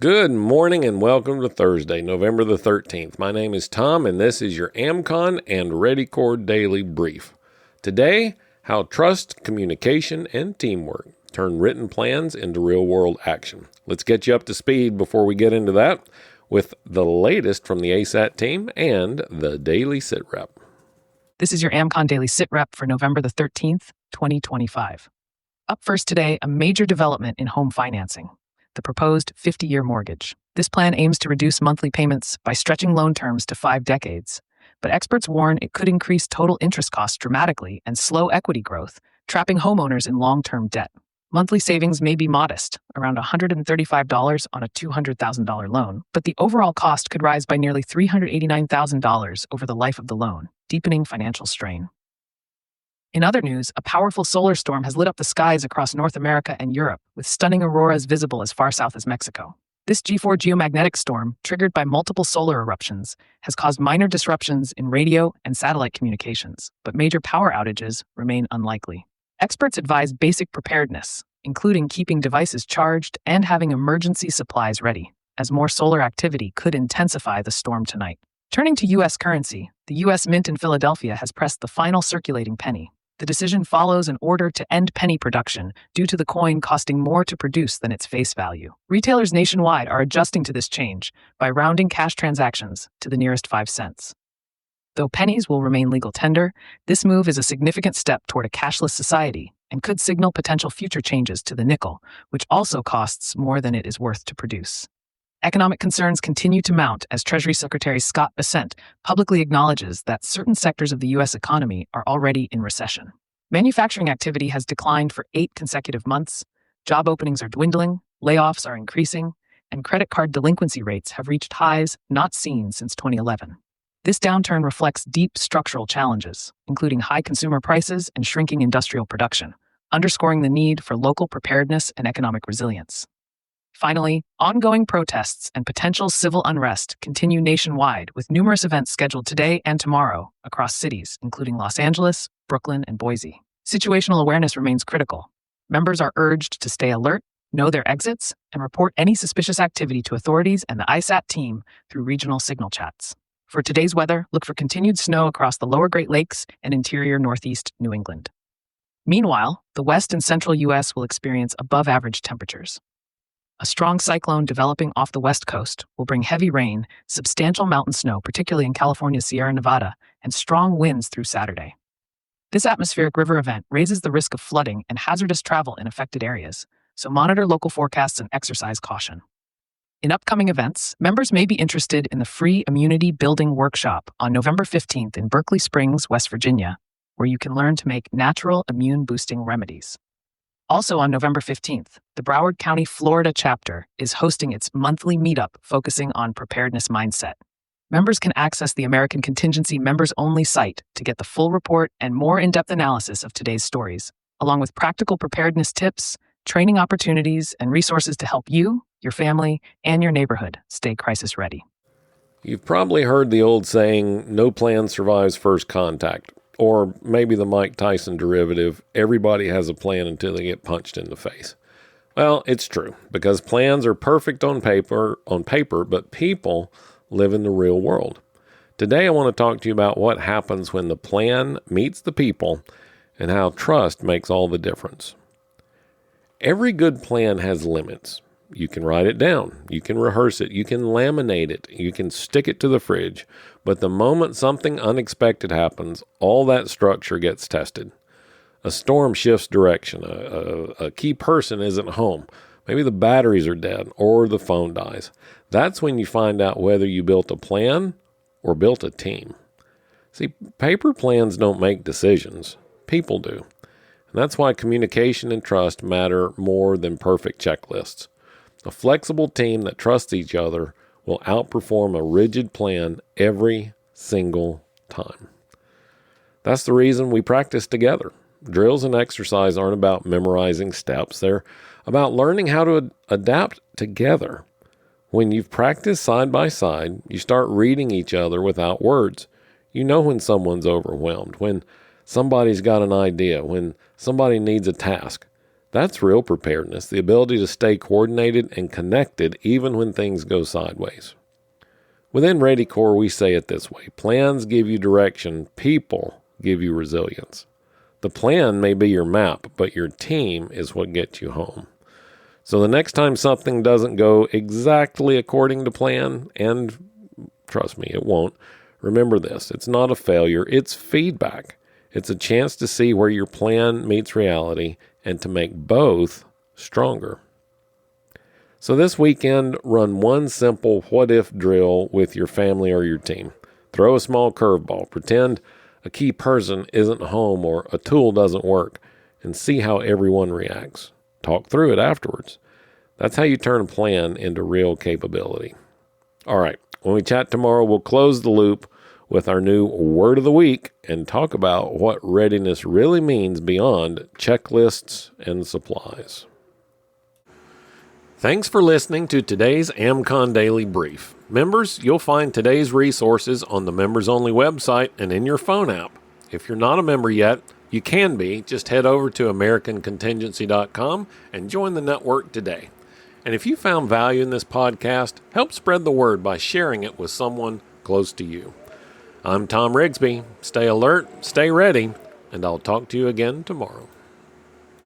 Good morning and welcome to Thursday, November the 13th. My name is Thom and this is your AmCon and AmCon Daily Brief. Today, how trust, communication, and teamwork turn written plans into real-world action. Let's get you up to speed before we get into that with the latest from the ASAT team and the Daily SITREP. This is your AmCon Daily SITREP for November the 13th, 2025. Up first today, a major development in home financing. The proposed 50-year mortgage. This plan aims to reduce monthly payments by stretching loan terms to 5 decades. But experts warn it could increase total interest costs dramatically and slow equity growth, trapping homeowners in long-term debt. Monthly savings may be modest, around $135 on a $200,000 loan, but the overall cost could rise by nearly $389,000 over the life of the loan, deepening financial strain. In other news, a powerful solar storm has lit up the skies across North America and Europe, with stunning auroras visible as far south as Mexico. This G4 geomagnetic storm, triggered by multiple solar eruptions, has caused minor disruptions in radio and satellite communications, but major power outages remain unlikely. Experts advise basic preparedness, including keeping devices charged and having emergency supplies ready, as more solar activity could intensify the storm tonight. Turning to U.S. currency, the U.S. Mint in Philadelphia has pressed the final circulating penny. The decision follows an order to end penny production due to the coin costing more to produce than its face value. Retailers nationwide are adjusting to this change by rounding cash transactions to the nearest 5 cents. Though pennies will remain legal tender, this move is a significant step toward a cashless society and could signal potential future changes to the nickel, which also costs more than it is worth to produce. Economic concerns continue to mount as Treasury Secretary Scott Bessent publicly acknowledges that certain sectors of the U.S. economy are already in recession. Manufacturing activity has declined for 8 consecutive months, job openings are dwindling, layoffs are increasing, and credit card delinquency rates have reached highs not seen since 2011. This downturn reflects deep structural challenges, including high consumer prices and shrinking industrial production, underscoring the need for local preparedness and economic resilience. Finally, ongoing protests and potential civil unrest continue nationwide, with numerous events scheduled today and tomorrow across cities, including Los Angeles, Brooklyn, and Boise. Situational awareness remains critical. Members are urged to stay alert, know their exits, and report any suspicious activity to authorities and the ISAT team through regional signal chats. For today's weather, look for continued snow across the lower Great Lakes and interior Northeast New England. Meanwhile, the west and central U.S. will experience above-average temperatures. A strong cyclone developing off the west coast will bring heavy rain, substantial mountain snow, particularly in California's Sierra Nevada, and strong winds through Saturday. This atmospheric river event raises the risk of flooding and hazardous travel in affected areas, so monitor local forecasts and exercise caution. In upcoming events, members may be interested in the free Immunity Building Workshop on November 15th in Berkeley Springs, West Virginia, where you can learn to make natural immune-boosting remedies. Also on November 15th, the Broward County, Florida chapter is hosting its monthly meetup focusing on preparedness mindset. Members can access the American Contingency members-only site to get the full report and more in-depth analysis of today's stories, along with practical preparedness tips, training opportunities, and resources to help you, your family, and your neighborhood stay crisis ready. You've probably heard the old saying, no plan survives first contact. Or maybe the Mike Tyson derivative, everybody has a plan until they get punched in the face. Well, it's true, because plans are perfect on paper, but people live in the real world. Today I want to talk to you about what happens when the plan meets the people and how trust makes all the difference. Every good plan has limits. You can write it down, you can rehearse it, you can laminate it, you can stick it to the fridge, but the moment something unexpected happens, all that structure gets tested. A storm shifts direction, a key person isn't home, maybe the batteries are dead, or the phone dies. That's when you find out whether you built a plan or built a team. See, paper plans don't make decisions, people do. And that's why communication and trust matter more than perfect checklists. A flexible team that trusts each other will outperform a rigid plan every single time. That's the reason we practice together. Drills and exercise aren't about memorizing steps. They're about learning how to adapt together. When you've practiced side by side, you start reading each other without words. You know when someone's overwhelmed, when somebody's got an idea, when somebody needs a task. That's real preparedness, the ability to stay coordinated and connected even when things go sideways. Within ReadyCore, we say it this way: plans give you direction, people give you resilience. The plan may be your map, but your team is what gets you home. So the next time something doesn't go exactly according to plan, and trust me, it won't, remember this: it's not a failure, it's feedback. It's a chance to see where your plan meets reality and to make both stronger. So this weekend, run one simple what-if drill with your family or your team. Throw a small curveball. Pretend a key person isn't home or a tool doesn't work, and see how everyone reacts. Talk through it afterwards. That's how you turn a plan into real capability. All right, when we chat tomorrow, we'll close the loop with our new word of the week and talk about what readiness really means beyond checklists and supplies. Thanks for listening to today's AmCon Daily Brief. Members, you'll find today's resources on the members-only website and in your phone app. If you're not a member yet, you can be. Just head over to AmericanContingency.com and join the network today. And if you found value in this podcast, help spread the word by sharing it with someone close to you. I'm Thom Rigsby. Stay alert, stay ready, and I'll talk to you again tomorrow.